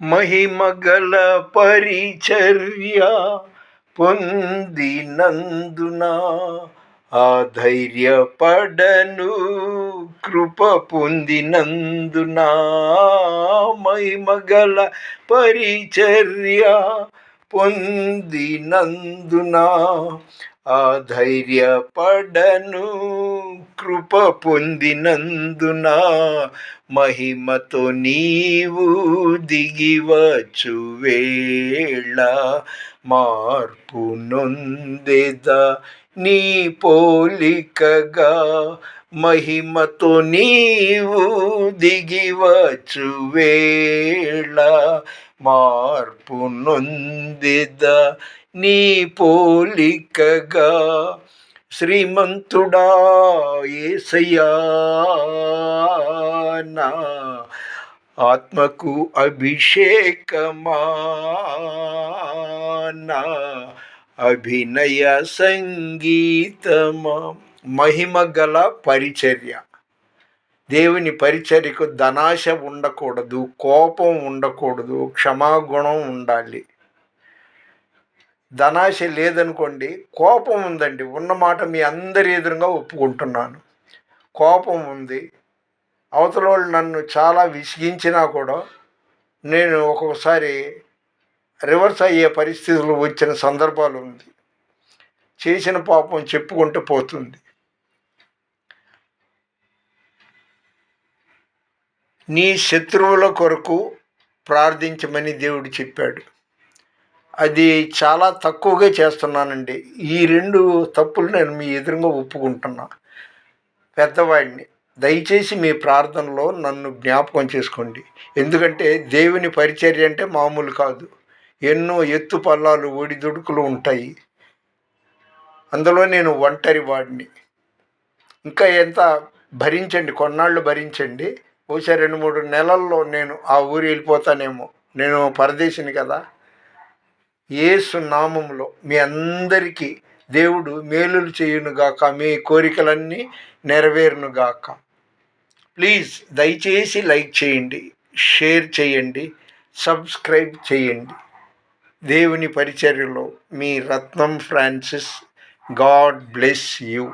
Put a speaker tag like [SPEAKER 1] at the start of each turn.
[SPEAKER 1] మహిమగల పరిచర్య పొందినందున ఆధైర్యపడను కృప పొందినందున మహిమగల పరిచర్య పొందినందున ఆధైర్యపడను కృప పొందినందున మహిమతో నీవు దిగివచ్చు వేళ మార్పు నొందెదా నీ పోలికగా మహిమతో నీవు దిగివచ్చు వేళ మార్పు నొందెదా నీ పోలికగా శ్రీమంతుడా యేసయ్యా నా ఆత్మకు అభిషేకమా నా అభినయ సంగీతమా. మహిమగల పరిచర్య. దేవుని పరిచర్యకు ధనాశ ఉండకూడదు, కోపం ఉండకూడదు, క్షమాగుణం ఉండాలి. ధనాశ లేదనుకోండి, కోపం ఉందండి, ఉన్నమాట మీ అందరి ఎదురుగా ఒప్పుకుంటున్నాను. కోపం ఉంది, అవతల వాళ్ళు నన్ను చాలా విసిగించినా కూడా నేను ఒక్కొక్కసారి రివర్స్ అయ్యే పరిస్థితులు వచ్చిన సందర్భాలు ఉంది. చేసిన పాపం చెప్పుకుంటూ పోతుంది. నీ శత్రువుల కొరకు ప్రార్థించమని దేవుడు చెప్పాడు. అది చాలా తక్కువగా చేస్తున్నానండి. ఈ 2 తప్పులు నేను మీ ఎదురుగా ఒప్పుకుంటున్నా. పెద్దవాడిని, దయచేసి మీ ప్రార్థనలో నన్ను జ్ఞాపకం చేసుకోండి. ఎందుకంటే దేవుని పరిచర్య అంటే మామూలు కాదు. ఎన్నో ఎత్తు పల్లాలు, ఒడిదుడుకులు ఉంటాయి. అందులో నేను ఒంటరి వాడిని. ఇంకా ఎంత భరించండి, కొన్నాళ్ళు భరించండి. బహుశా 2-3 నెలల్లో నేను ఆ ఊరు వెళ్ళిపోతానేమో. నేను పరదేశిని కదా. యేసు నామములో మీ అందరికీ దేవుడు మేలులు చేయునుగాక, మీ కోరికలన్నీ నెరవేరునుగాక. ప్లీజ్ దయచేసి లైక్ చేయండి, షేర్ చేయండి, సబ్స్క్రైబ్ చేయండి. దేవుని పరిచర్యలో మీ రత్నం ఫ్రాన్సిస్. God bless you.